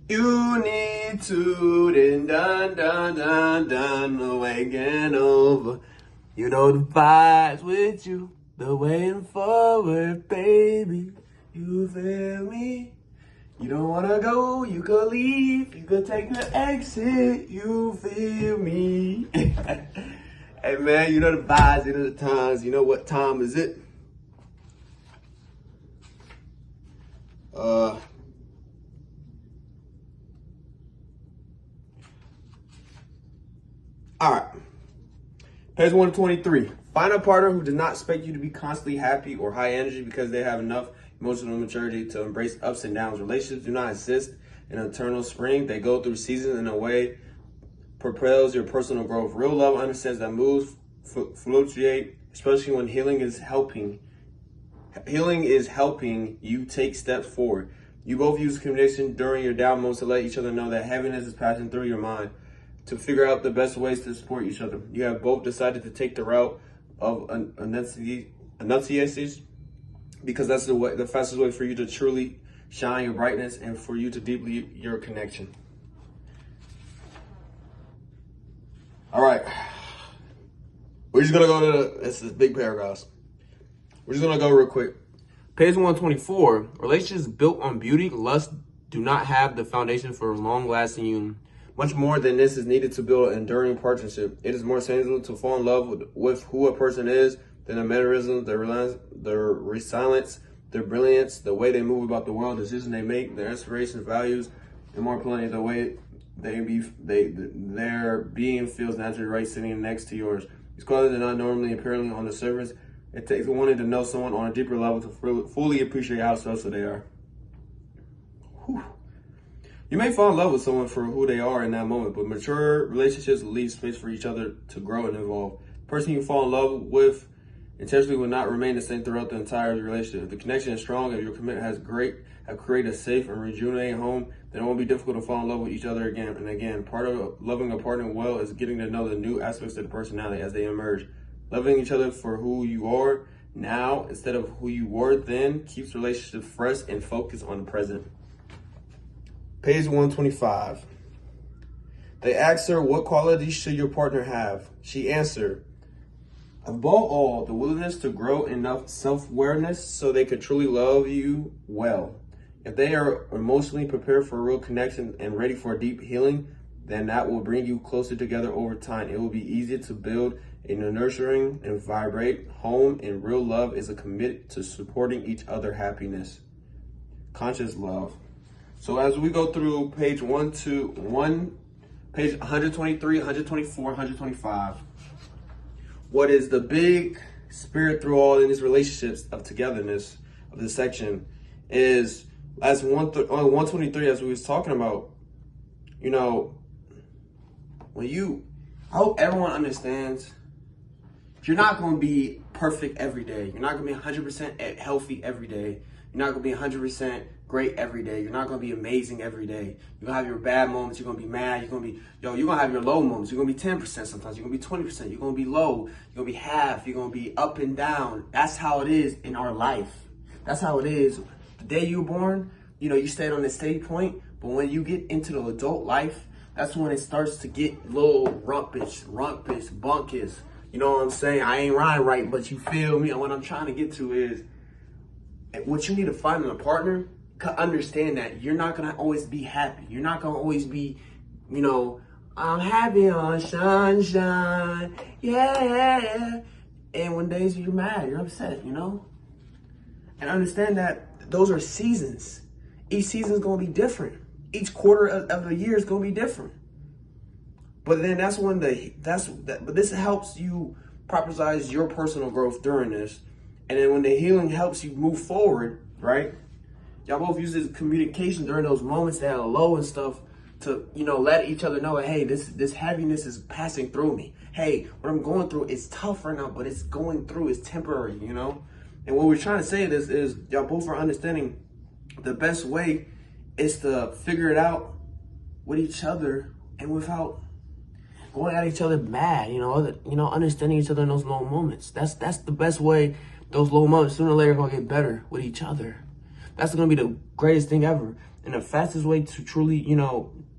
You need to, then dun dun dun dun, awaken over. You know the vibes with you, the waiting forward, baby. You feel me? You don't wanna go, you could leave, you could take the exit, you feel me? Hey man, you know the vibes, you know the times, you know what time is it? All right. Page 123. Find a partner who does not expect you to be constantly happy or high energy because they have enough emotional maturity to embrace ups and downs. Relationships do not exist in an eternal spring. They go through seasons in a way propels your personal growth. Real love understands that moods fluctuate, especially when healing is helping you take steps forward. You both use communication during your down moments to let each other know that heaviness is passing through your mind, to figure out the best ways to support each other. You have both decided to take the route of enunciations because that's the fastest way for you to truly shine your brightness and for you to deeply your connection. All right. We're just going to go to this is big paragraphs. We're just going to go real quick. Page 124. Relationships built on beauty, lust do not have the foundation for long-lasting union. Much more than this is needed to build an enduring partnership. It is more essential to fall in love with who a person is than their mannerisms, their resilience, their brilliance, the way they move about the world, decisions they make, their inspirations, values, and more importantly, the way their being feels naturally right sitting next to yours. These qualities are not normally appearing on the surface. It takes wanting to know someone on a deeper level to fully appreciate how special they are. Whew. You may fall in love with someone for who they are in that moment, but mature relationships leave space for each other to grow and evolve. The person you fall in love with intentionally will not remain the same throughout the entire relationship. If the connection is strong, if your commitment have created a safe and rejuvenating home, then it won't be difficult to fall in love with each other again and again. Part of loving a partner well is getting to know the new aspects of the personality as they emerge. Loving each other for who you are now instead of who you were then keeps relationships fresh and focused on the present. Page 125. They asked her, what qualities should your partner have? She answered, above all, the willingness to grow enough self-awareness so they could truly love you well. If they are emotionally prepared for a real connection and ready for a deep healing, then that will bring you closer together over time. It will be easier to build a nurturing and vibrate home, and real love is a commitment to supporting each other's happiness. Conscious love. So as we go through page 123, 124, 125, what is the big spirit through all in these relationships of togetherness of this section is, as 123, as we was talking about, you know, I hope everyone understands, you're not going to be perfect every day. You're not going to be 100% healthy every day. You're not going to be 100% great every day. You're not going to be amazing every day. You're going to have your bad moments. You're going to be mad. You're going to have your low moments. You're going to be 10% sometimes. You're going to be 20%. You're going to be low. You're going to be half. You're going to be up and down. That's how it is in our life. That's how it is. The day you were born, you stayed on this steady point. But when you get into the adult life, that's when it starts to get a little rumpish, bunkish. You know what I'm saying? I ain't rhyme right, but you feel me? And what I'm trying to get to is, what you need to find in a partner, understand that you're not going to always be happy. You're not going to always be, I'm happy on sunshine. Yeah. And when days you're mad, you're upset, And understand that those are seasons. Each season is going to be different. Each quarter of the year is going to be different. But then but this helps you prioritize your personal growth during this. And then when the healing helps you move forward, right? Y'all both use this communication during those moments that are low and stuff to, let each other know, hey, this heaviness is passing through me. Hey, what I'm going through is tough right now, but it's going through, it's temporary, And what we're trying to say is y'all both are understanding the best way is to figure it out with each other and without going at each other mad, understanding each other in those low moments. That's the best way. Those low moments sooner or later are gonna get better with each other. That's gonna be the greatest thing ever. And the fastest way to truly,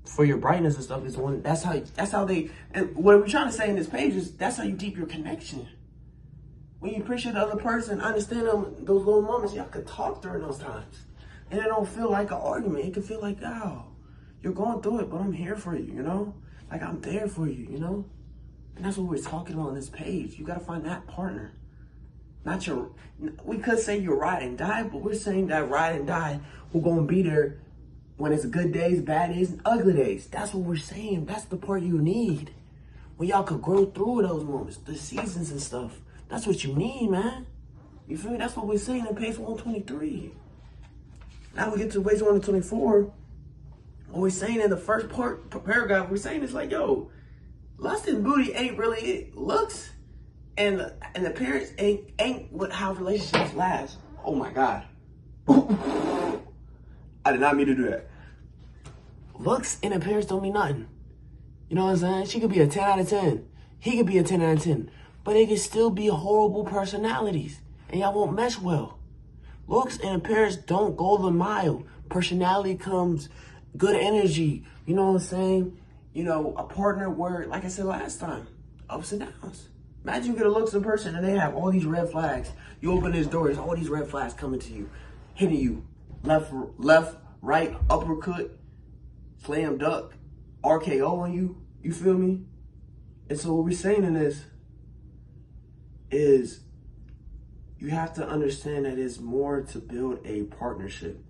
for your brightness and stuff is that's how they, and what we're trying to say in this page is that's how you deep your connection. When you appreciate the other person, understand them, those little moments, y'all could talk during those times. And it don't feel like an argument. It can feel like, oh, you're going through it, but I'm here for you, Like I'm there for you, And that's what we're talking about on this page. You got to find that partner. Not we could say you're ride and die, but we're saying that ride and die who going to be there when it's good days, bad days, and ugly days. That's what we're saying. That's the part you need. When y'all could grow through those moments, the seasons and stuff. That's what you need, man. You feel me? That's what we're saying in page 123. Now we get to page 124. What we're saying in the first paragraph, we're saying it's like, yo, lust and booty ain't really it. Looks and appearance ain't what how relationships last. Oh my God. I did not mean to do that. Looks and appearance don't mean nothing. You know what I'm saying? She could be a 10 out of 10. He could be a 10 out of 10. But they could still be horrible personalities. And y'all won't mesh well. Looks and appearance don't go the mile. Personality comes, good energy. You know what I'm saying? A partner where, like I said last time, ups and downs. Imagine you get a looks in person and they have all these red flags. You open this door, there's all these red flags coming to you, hitting you. Left, right, uppercut, slam dunk, RKO on you. You feel me? And so what we're saying in this is you have to understand that it's more to build a partnership.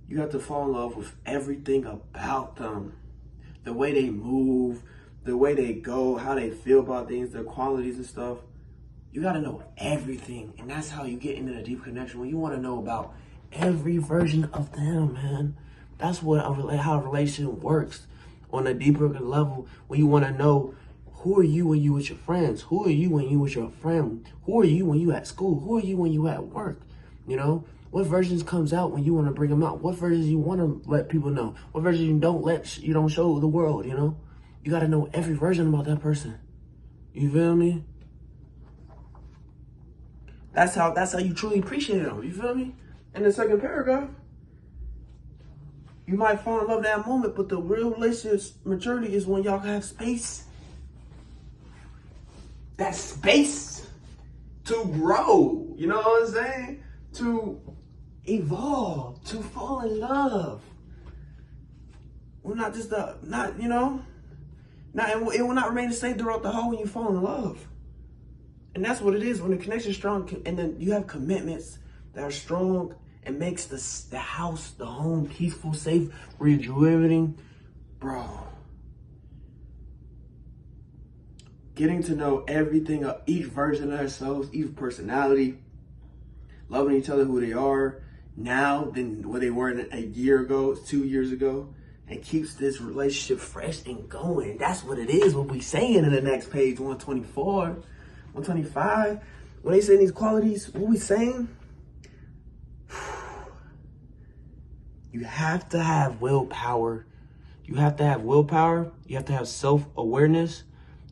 You have to fall in love with everything about them. The way they move, the way they go, how they feel about things, their qualities and stuff. You got to know everything. And that's how you get into the deep connection. When you want to know about every version of them, man. That's how a relationship works on a deeper level. When you want to know, who are you when you with your friends? Who are you when you with your friend? Who are you when you at school? Who are you when you at work? What versions comes out when you want to bring them out? What versions you want to let people know? What versions you don't show the world? You got to know every version about that person. You feel me? That's how you truly appreciate them. You feel me? In the second paragraph, you might fall in love that moment, but the real relationship maturity is when y'all have space. That space to grow. You know what I'm saying? To evolve, to fall in love. We're not just it will not remain the same throughout the whole when you fall in love. And that's what it is when the connection is strong, and then you have commitments that are strong and makes the house, the home peaceful, safe, rejuvenating. Bro. Getting to know everything of each version of ourselves, each personality, loving each other who they are now than what they were a year ago, 2 years ago, and keeps this relationship fresh and going. That's what it is, what we saying in the next page, 124, 125. When they say these qualities, what we saying? You have to have willpower. You have to have willpower. You have to have self-awareness.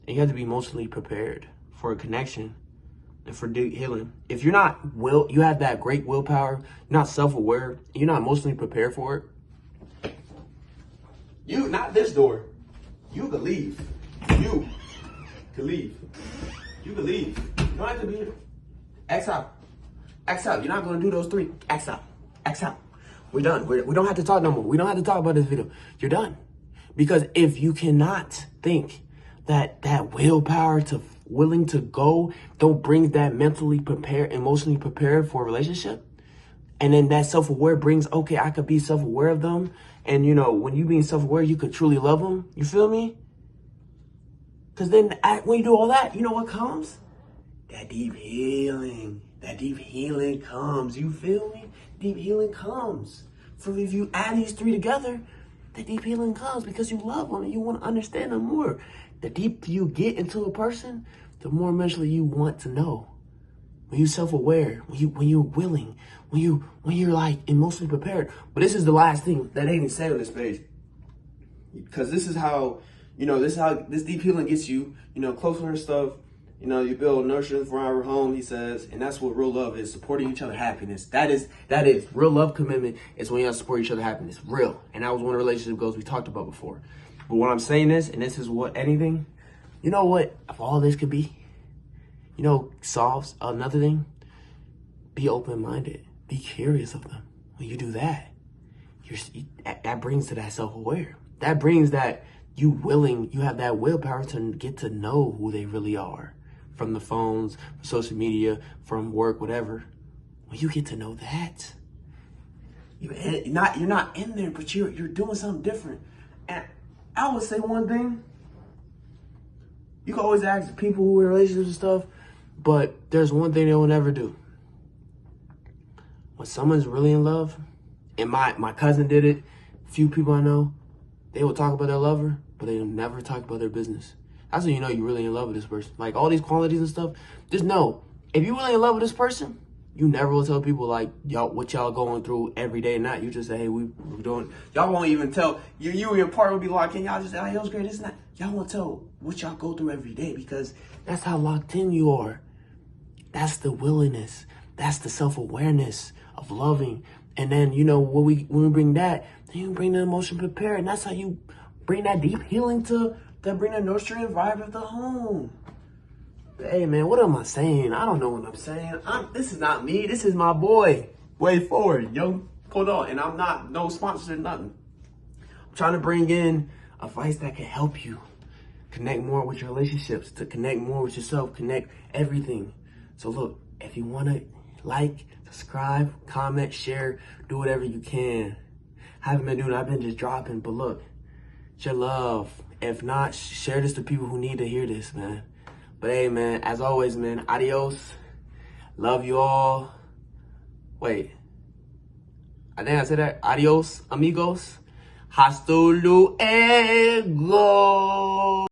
And you have to be emotionally prepared for a connection and for healing. If you're not you have that great willpower, you're not self-aware, you're not emotionally prepared for it. You, not this door. You could leave. You could leave. You could leave. You don't have to be here. X out. X out. You're not going to do those three. X out. X out. We're done. We don't have to talk no more. We don't have to talk about this video. You're done. Because if you cannot think that willpower to willing to go, don't bring that mentally prepared, emotionally prepared for a relationship. And then that self-aware brings, okay, I could be self-aware of them. And when you being self-aware, you could truly love them. You feel me? Because then when you do all that, you know what comes? That deep healing. That deep healing comes. You feel me? Deep healing comes. So if you add these three together, the deep healing comes because you love them and you want to understand them more. The deeper you get into a person, the more emotionally you want to know. When you're self-aware, when you're willing, when you're like emotionally prepared. But this is the last thing that they even say on this page. Because this is how, this deep healing gets you, closer and stuff. You know, you build nurturing for our home, he says, and that's what real love is, supporting each other's happiness. That is real love commitment is when you support each other's happiness. Real. And that was one of the relationship goals we talked about before. But what I'm saying is, and this is what anything, you know what, if all this could be, you know, solves another thing, be open-minded. Be curious of them. When you do that, that brings to that self-aware. That brings that you have that willpower to get to know who they really are. From the phones, from social media, from work, whatever. When you get to know that, you're not in there, but you're doing something different. And I would say one thing. You can always ask people who are in relationships and stuff, but there's one thing they will never do. When someone's really in love, and my cousin did it, few people I know, they will talk about their lover, but they will never talk about their business. That's when you know you're really in love with this person. Like, all these qualities and stuff, just know, if you're really in love with this person, you never will tell people, like, y'all, what y'all going through every day and night. You just say, hey, we're doing, y'all won't even tell, you and your partner will be like, can y'all just say, oh, it was great, this and that. Y'all won't tell what y'all go through every day, because that's how locked in you are. That's the willingness. That's the self-awareness of loving. And then, you know, when we bring that, then you bring the emotion prepared. And that's how you bring that deep healing to bring a nurturing vibe of the home. But hey, man, what am I saying? I don't know what I'm saying. This is not me. This is my boy. Way forward, Yung Pueblo. And I'm not no sponsor or nothing. I'm trying to bring in advice that can help you connect more with your relationships, to connect more with yourself, connect everything. So look, if you want to like, subscribe, comment, share, do whatever you can. Haven't been doing, I've been just dropping, but look, share love. If not, share this to people who need to hear this, man. But hey, man, as always, man, adios. Love you all. Wait, I think I said that. Adios, amigos. Hasta luego.